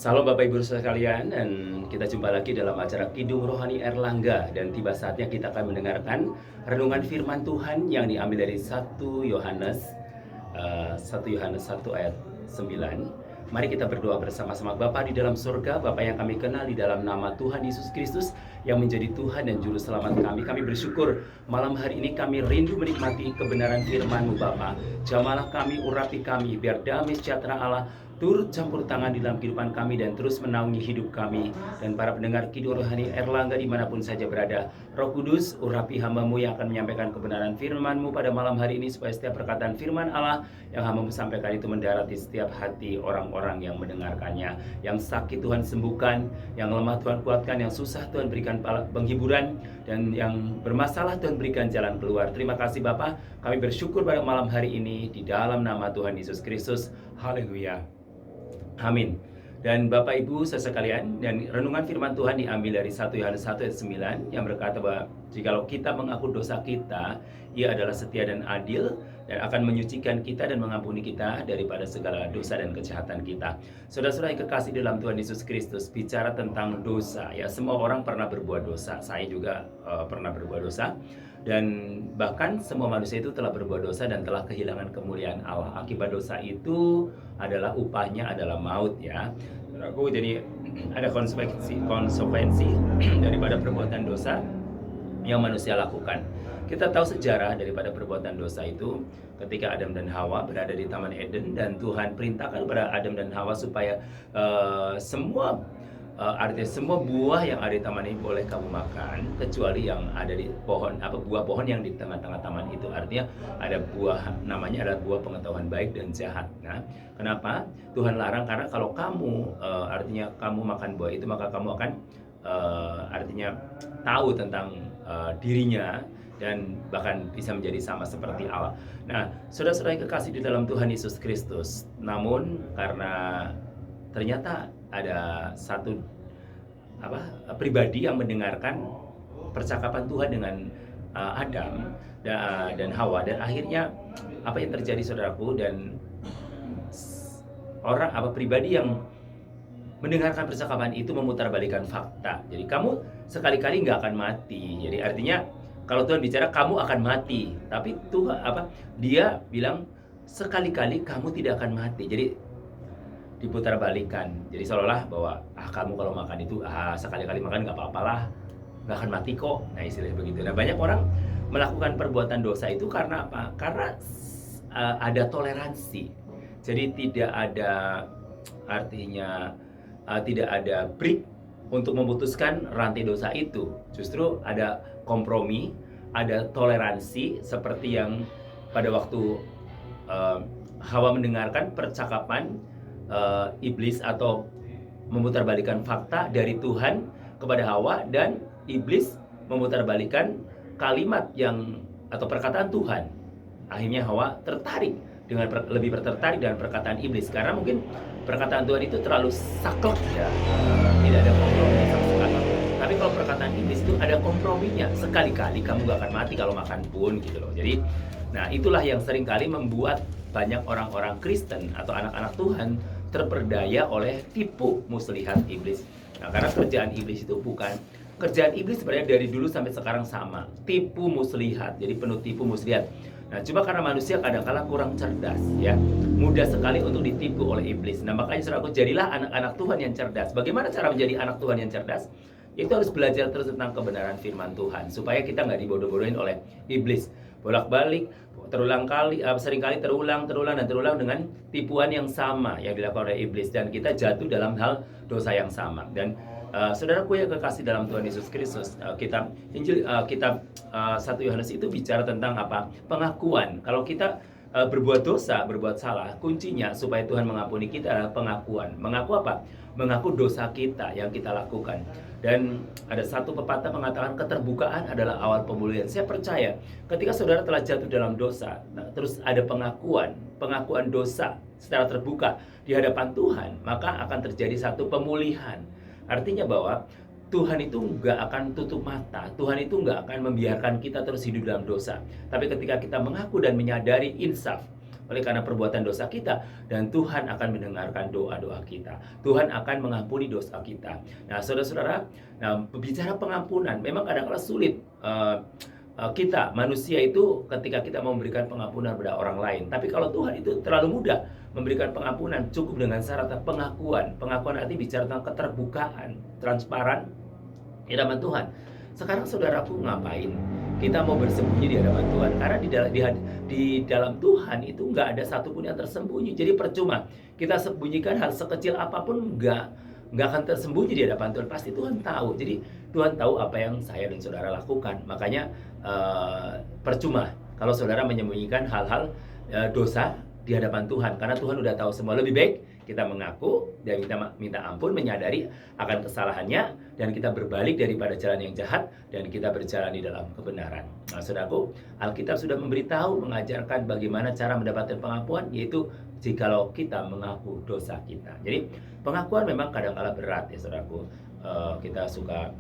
Salam Bapak Ibu Saudara sekalian, dan kita jumpa lagi dalam acara Kidung Rohani Erlangga, dan tiba saatnya kita akan mendengarkan renungan firman Tuhan yang diambil dari 1 Yohanes 1 ayat 9. Mari kita berdoa bersama-sama. Bapa di dalam surga, Bapa yang kami kenal di dalam nama Tuhan Yesus Kristus yang menjadi Tuhan dan Juru Selamat kami. Kami bersyukur malam hari ini kami rindu menikmati kebenaran firman-Mu Bapa. Jamalah kami, urapi kami, biar damai sejahtera Allah turut campur tangan di dalam kehidupan kami dan terus menaungi hidup kami dan para pendengar Kidung Rohani Erlangga dimanapun saja berada. Roh Kudus, urapi hamba-Mu yang akan menyampaikan kebenaran firman-Mu pada malam hari ini, supaya setiap perkataan firman Allah yang hamba-Mu sampaikan itu mendarat di setiap hati orang-orang yang mendengarkannya. Yang sakit Tuhan sembuhkan, yang lemah Tuhan kuatkan, yang susah Tuhan berikan penghiburan, dan yang bermasalah Tuhan berikan jalan keluar. Terima kasih Bapa, kami bersyukur pada malam hari ini di dalam nama Tuhan Yesus Kristus. Haleluya. Amin. Dan Bapak Ibu sekalian, dan renungan firman Tuhan diambil dari 1 Yohanes 1 ayat 9 yang berkata bahwa jikalau kita mengaku dosa kita, Ia adalah setia dan adil dan akan menyucikan kita dan mengampuni kita daripada segala dosa dan kejahatan kita. Saudara-saudara yang kekasih dalam Tuhan Yesus Kristus, bicara tentang dosa, ya semua orang pernah berbuat dosa. Saya juga pernah berbuat dosa. Dan bahkan semua manusia itu telah berbuat dosa dan telah kehilangan kemuliaan Allah. Akibat dosa itu adalah upahnya adalah maut, ya. Saudaraku, jadi ada konsekuensi daripada perbuatan dosa yang manusia lakukan. Kita tahu sejarah daripada perbuatan dosa itu ketika Adam dan Hawa berada di Taman Eden, dan Tuhan perintahkan kepada Adam dan Hawa supaya artinya semua buah yang ada di taman ini boleh kamu makan, kecuali yang ada di buah pohon yang di tengah-tengah taman itu. Artinya ada buah, namanya adalah buah pengetahuan baik dan jahat. Nah, kenapa Tuhan larang? Karena kalau kamu artinya kamu makan buah itu, maka kamu akan artinya tahu tentang dirinya dan bahkan bisa menjadi sama seperti Allah. Nah, saudara-saudara yang kekasih di dalam Tuhan Yesus Kristus, namun karena ternyata ada satu pribadi yang mendengarkan percakapan Tuhan dengan Adam dan Hawa, dan akhirnya apa yang terjadi saudaraku, dan pribadi yang mendengarkan percakapan itu memutarbalikkan fakta. Jadi kamu sekali-kali nggak akan mati. Jadi artinya kalau Tuhan bicara kamu akan mati, tapi Tuhan dia bilang sekali-kali kamu tidak akan mati. Jadi diputarbalikan. Jadi seolah-olah bahwa kamu kalau makan itu sekali-kali makan nggak apa-apalah, nggak akan mati kok. Nah, istilahnya begitu. Nah, banyak orang melakukan perbuatan dosa itu karena apa? Karena ada toleransi. Jadi tidak ada artinya tidak ada break untuk memutuskan rantai dosa itu. Justru ada kompromi, ada toleransi, seperti yang pada waktu Hawa mendengarkan percakapan iblis atau memutarbalikkan fakta dari Tuhan kepada Hawa, dan iblis memutarbalikkan kalimat atau perkataan Tuhan. Akhirnya Hawa lebih tertarik dengan perkataan iblis, karena mungkin perkataan Tuhan itu terlalu saklek, ya, tidak ada kompromi sama sekali. Tapi kalau perkataan iblis itu ada komprominya. Sekali-kali kamu gak akan mati kalau makan pun, gitu loh. Jadi, nah itulah yang seringkali membuat banyak orang-orang Kristen atau anak-anak Tuhan terperdaya oleh tipu muslihat iblis. Nah, karena kerjaan iblis sebenarnya dari dulu sampai sekarang sama, tipu muslihat. Jadi penuh tipu muslihat. Nah, cuma karena manusia kadang-kala kurang cerdas, ya, mudah sekali untuk ditipu oleh iblis. Nah, makanya saudaraku, jadilah anak-anak Tuhan yang cerdas. Bagaimana cara menjadi anak Tuhan yang cerdas? Itu harus belajar terus tentang kebenaran firman Tuhan, supaya kita nggak dibodoh-bodohin oleh iblis. Bolak-balik, seringkali terulang dengan tipuan yang sama yang dilakukan oleh iblis, dan kita jatuh dalam hal dosa yang sama. Dan saudaraku yang kekasih dalam Tuhan Yesus Kristus, kitab 1 Yohanes itu bicara tentang apa? Pengakuan. Kalau kita berbuat dosa, berbuat salah, kuncinya supaya Tuhan mengampuni kita adalah pengakuan. Mengaku apa? Mengaku dosa kita yang kita lakukan. Dan ada satu pepatah mengatakan keterbukaan adalah awal pemulihan. Saya percaya ketika saudara telah jatuh dalam dosa, terus ada pengakuan dosa secara terbuka di hadapan Tuhan, maka akan terjadi satu pemulihan. Artinya bahwa Tuhan itu nggak akan tutup mata, Tuhan itu nggak akan membiarkan kita terus hidup dalam dosa. Tapi ketika kita mengaku dan menyadari insaf, oleh karena perbuatan dosa kita, dan Tuhan akan mendengarkan doa-doa kita. Tuhan akan mengampuni dosa kita. Nah, saudara-saudara, nah bicara pengampunan memang kadang-kadang sulit. Kita manusia itu ketika kita mau memberikan pengampunan pada orang lain, tapi kalau Tuhan itu terlalu mudah memberikan pengampunan, cukup dengan syarat pengakuan. Pengakuan artinya bicara tentang keterbukaan, transparan di hadapan Tuhan. Sekarang saudaraku, ngapain kita mau bersembunyi di hadapan Tuhan? Karena di dalam Tuhan itu nggak ada satupun yang tersembunyi. Jadi percuma kita sembunyikan hal sekecil apapun, nggak akan tersembunyi di hadapan Tuhan. Pasti Tuhan tahu. Jadi Tuhan tahu apa yang saya dan saudara lakukan. Makanya percuma kalau saudara menyembunyikan hal-hal dosa di hadapan Tuhan, karena Tuhan udah tahu semua. Lebih baik kita mengaku dan kita minta ampun, menyadari akan kesalahannya, dan kita berbalik daripada jalan yang jahat dan kita berjalan di dalam kebenaran. Nah, saudaraku, Alkitab sudah memberitahu, mengajarkan bagaimana cara mendapatkan pengampuan, yaitu jikalau kita mengaku dosa kita. Jadi pengakuan memang kadang-kala berat ya saudaraku. Kita suka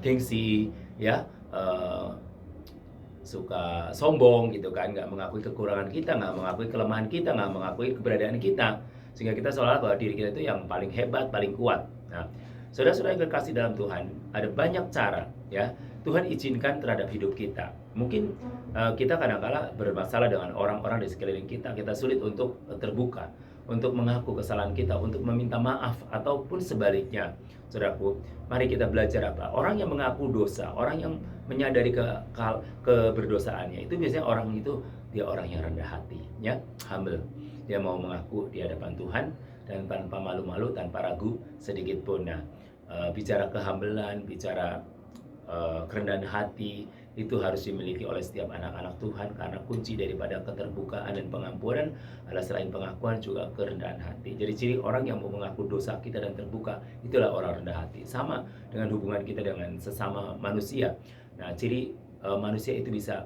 gengsi ya, suka sombong gitu kan, nggak mengakui kekurangan kita, nggak mengakui kelemahan kita, nggak mengakui keberadaan kita, sehingga kita seolah bahwa diri kita itu yang paling hebat, paling kuat. Nah, saudara-saudara yang kekasih dalam Tuhan, ada banyak cara ya Tuhan izinkan terhadap hidup kita. Mungkin kita kadang-kala bermasalah dengan orang-orang di sekeliling kita, kita sulit untuk terbuka, untuk mengaku kesalahan kita, untuk meminta maaf, ataupun sebaliknya. Saudaraku, mari kita belajar apa? Orang yang mengaku dosa, orang yang menyadari keberdosaannya, itu biasanya orang itu dia orang yang rendah hati, ya, humble. Dia mau mengaku di hadapan Tuhan dan tanpa malu-malu, tanpa ragu sedikit pun. Nah, bicara kehambelan, bicara kerendahan hati, itu harus dimiliki oleh setiap anak-anak Tuhan, karena kunci daripada keterbukaan dan pengampunan adalah selain pengakuan juga kerendahan hati. Jadi ciri orang yang mau mengaku dosa kita dan terbuka, itulah orang rendah hati. Sama dengan hubungan kita dengan sesama manusia. Nah, ciri manusia itu bisa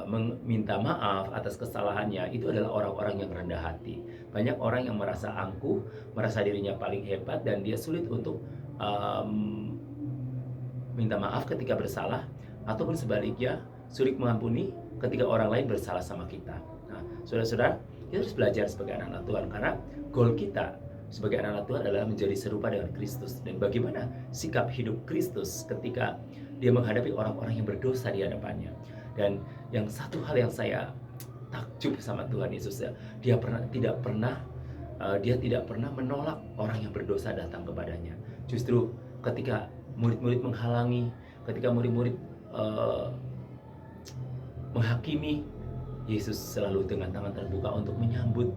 meminta maaf atas kesalahannya, itu adalah orang-orang yang rendah hati. Banyak orang yang merasa angkuh, merasa dirinya paling hebat, dan dia sulit untuk minta maaf ketika bersalah, ataupun sebaliknya sulit mengampuni ketika orang lain bersalah sama kita. Nah, saudara-saudara, kita harus belajar sebagai anak-anak Tuhan, karena goal kita sebagai anak-anak Tuhan adalah menjadi serupa dengan Kristus. Dan bagaimana sikap hidup Kristus ketika dia menghadapi orang-orang yang berdosa di hadapannya. Dan yang satu hal yang saya takjub sama Tuhan Yesus, dia tidak pernah menolak orang yang berdosa datang kepadanya. Justru ketika murid-murid menghalangi, ketika murid-murid menghakimi, Yesus selalu dengan tangan terbuka untuk menyambut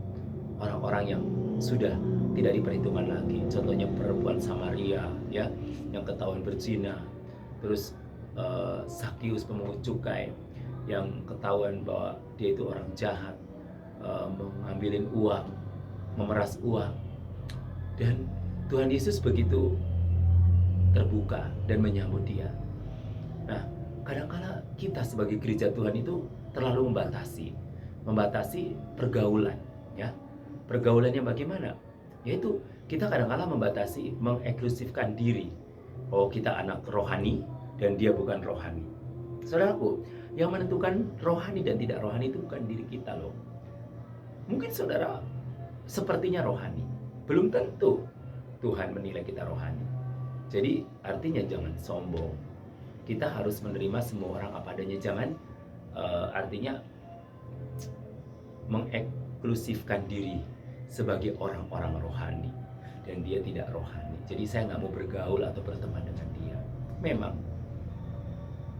orang-orang yang sudah tidak diperhitungkan lagi. Contohnya perempuan Samaria ya, yang ketahuan berzina. Terus Sakius pemungut cukai yang ketahuan bahwa dia itu orang jahat, mengambilin uang, memeras uang. Dan Tuhan Yesus begitu terbuka dan menyambut dia. Nah, kadang-kala kita sebagai gereja Tuhan itu terlalu membatasi pergaulan, ya. Pergaulannya bagaimana? Yaitu kita kadang-kala membatasi, mengeksklusifkan diri. Oh, kita anak rohani dan dia bukan rohani. Saudaraku, yang menentukan rohani dan tidak rohani itu bukan diri kita loh. Mungkin saudara sepertinya rohani, belum tentu Tuhan menilai kita rohani. Jadi artinya jangan sombong. Kita harus menerima semua orang apa adanya. Jangan artinya mengeksklusifkan diri sebagai orang-orang rohani dan dia tidak rohani. Jadi saya nggak mau bergaul atau berteman dengan dia. Memang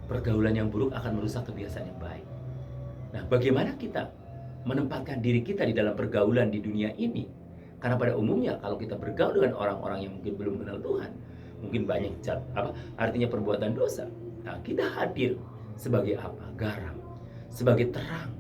pergaulan yang buruk akan merusak kebiasaan yang baik. Nah, bagaimana kita menempatkan diri kita di dalam pergaulan di dunia ini? Karena pada umumnya kalau kita bergaul dengan orang-orang yang mungkin belum kenal Tuhan, mungkin banyak artinya perbuatan dosa. Nah, kita hadir sebagai apa? Garam, sebagai terang.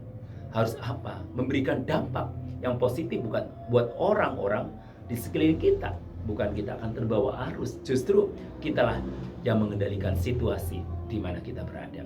Harus apa? Memberikan dampak yang positif bukan buat orang-orang di sekeliling kita. Bukan kita akan terbawa arus, justru kitalah yang mengendalikan situasi di mana kita berada.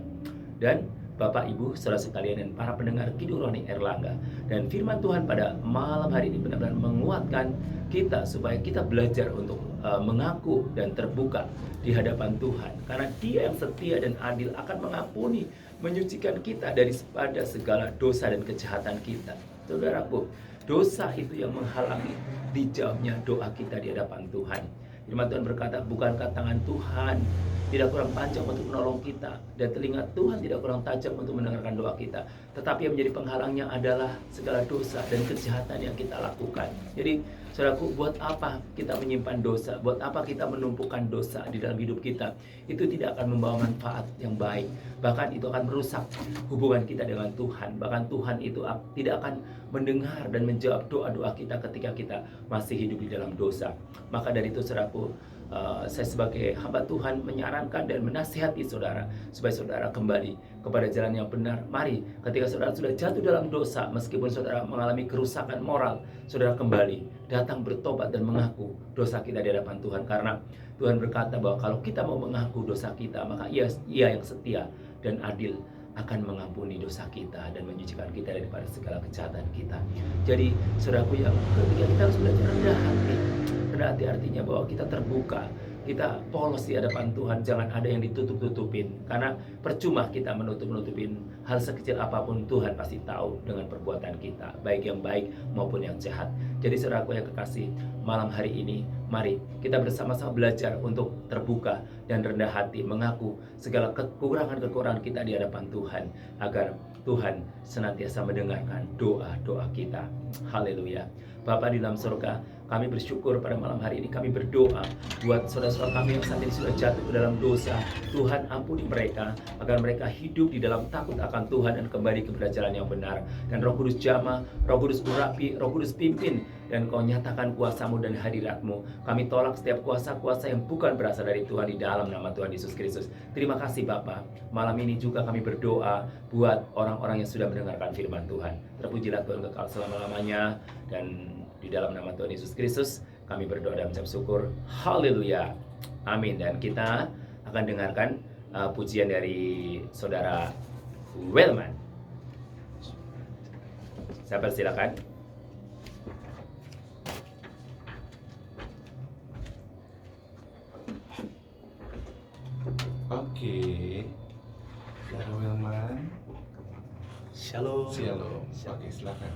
Dan Bapak, Ibu, saudara sekalian, dan para pendengar Kidung Rohani Erlangga. Dan firman Tuhan pada malam hari ini benar-benar menguatkan kita supaya kita belajar untuk mengaku dan terbuka di hadapan Tuhan. Karena Dia yang setia dan adil akan mengampuni, menyucikan kita daripada segala dosa dan kejahatan kita. Saudaraku, dosa itu yang menghalangi dijawabnya doa kita di hadapan Tuhan. Firman Tuhan berkata, bukankah tangan Tuhan tidak kurang panjang untuk menolong kita, dan telinga Tuhan tidak kurang tajam untuk mendengarkan doa kita. Tetapi yang menjadi penghalangnya adalah segala dosa dan kejahatan yang kita lakukan. Jadi, saudaraku, buat apa kita menyimpan dosa? Buat apa kita menumpukan dosa di dalam hidup kita? Itu tidak akan membawa manfaat yang baik. Bahkan itu akan merusak hubungan kita dengan Tuhan. Bahkan Tuhan itu tidak akan mendengar dan menjawab doa-doa kita ketika kita masih hidup di dalam dosa. Maka dari itu, saudaraku, saya sebagai hamba Tuhan menyarankan dan menasihati saudara supaya saudara kembali kepada jalan yang benar. Mari, ketika saudara sudah jatuh dalam dosa, meskipun saudara mengalami kerusakan moral, saudara kembali datang bertobat dan mengaku dosa kita di hadapan Tuhan. Karena Tuhan berkata bahwa kalau kita mau mengaku dosa kita, maka Ia yang setia dan adil akan mengampuni dosa kita dan menyucikan kita daripada segala kejahatan kita. Jadi, saudaraku, yang ketika kita harus belajar rendah hati. Rendah hati artinya bahwa kita terbuka, kita polos di hadapan Tuhan, jangan ada yang ditutup-tutupin. Karena percuma kita menutup-nutupin hal sekecil apapun, Tuhan pasti tahu dengan perbuatan kita, baik yang baik maupun yang jahat. Jadi saudaraku yang kekasih, malam hari ini, mari kita bersama-sama belajar untuk terbuka dan rendah hati, mengaku segala kekurangan-kekurangan kita di hadapan Tuhan, agar Tuhan senantiasa mendengarkan doa-doa kita. Haleluya. Bapa di dalam surga, kami bersyukur pada malam hari ini. Kami berdoa buat saudara-saudara kami yang saat ini sudah jatuh ke dalam dosa. Tuhan, ampuni mereka, agar mereka hidup di dalam takut akan Tuhan dan kembali kepada jalan yang benar. Dan Roh Kudus jamah, Roh Kudus urapi, Roh Kudus pimpin, dan Kau nyatakan kuasa-Mu dan hadirat-Mu. Kami tolak setiap kuasa-kuasa yang bukan berasal dari Tuhan di dalam nama Tuhan Yesus Kristus. Terima kasih Bapa. Malam ini juga kami berdoa buat orang-orang yang sudah mendengarkan firman Tuhan. Terpujilah Tuhan kekal selama-lamanya, dan di dalam nama Tuhan Yesus Kristus kami berdoa dan mengucap syukur. Haleluya. Amin. Dan kita akan dengarkan pujian dari saudara Wellman. Saya persilakan. Oke, saudara Wellman. Shalom. Shalom. Oke, silakan.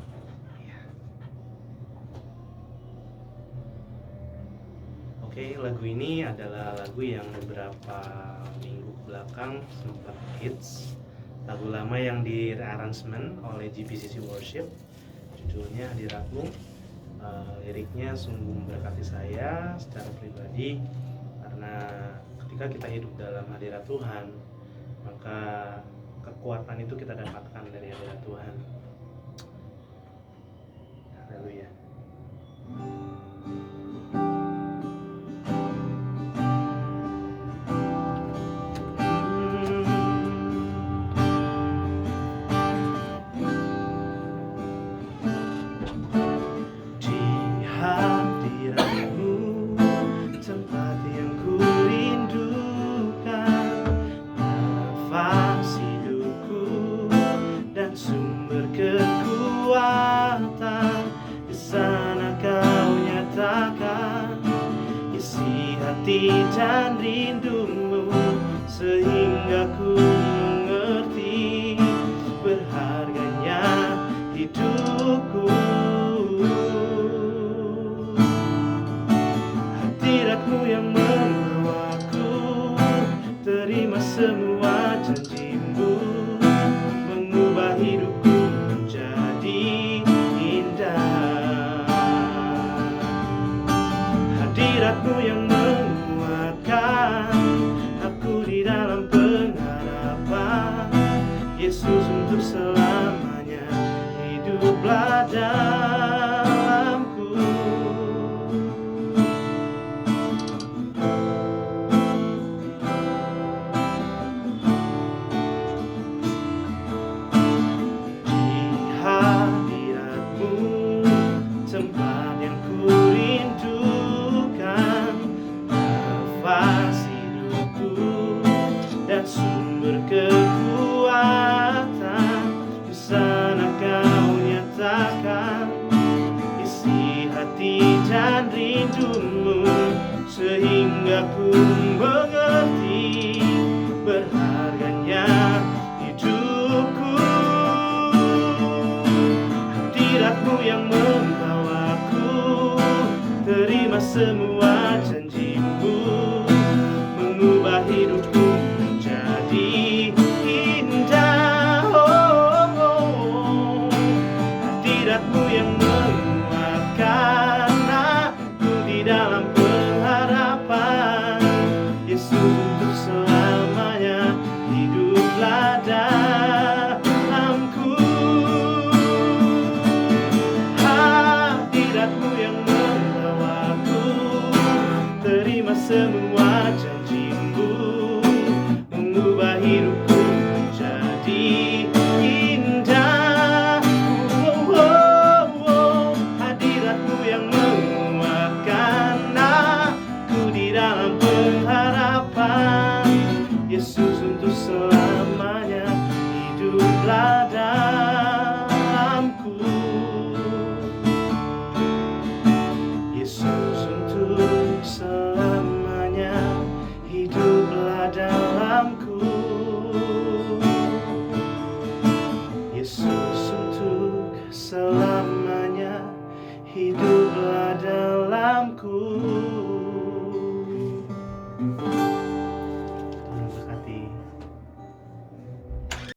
Oke, lagu ini adalah lagu yang beberapa minggu belakang sempat hits. Lagu lama yang di-rearrangement oleh GPCC Worship. Judulnya Hadiratmu. Liriknya sungguh memberkati saya secara pribadi, karena ketika kita hidup dalam hadirat Tuhan, maka kekuatan itu kita dapatkan dari hadirat Tuhan. Haleluya. Dan rindumu sehingga ku mengerti berharganya hidupku. Hadiratmu yang membawaku terima semua janjimu, mengubah hidupku menjadi indah. Hadiratmu yang aku di dalam pengharapan Yesus untuk selamanya hiduplah dalamku. Di hadiratmu tempat yang ku rindukan, hati dan rindumu, sehingga ku mengerti berharganya hidupku. Hadiratmu yang membawaku terima semua janjimu, mengubah hidupku menjadi indah. Hadiratmu yang menguatkan aku di dalam pengharapan. Yesus, untuk selamanya hiduplah dalamku. Hadiratmu yang membawaku terima semua janjimu, mengubah hidupku menjadi indah. Hadiratmu yang menguatkan aku di dalam pengharapan. Yesus, untuk selamanya hiduplah dalamku. Yesus, untuk selamanya hiduplah dalamku. Yesus, untuk selamanya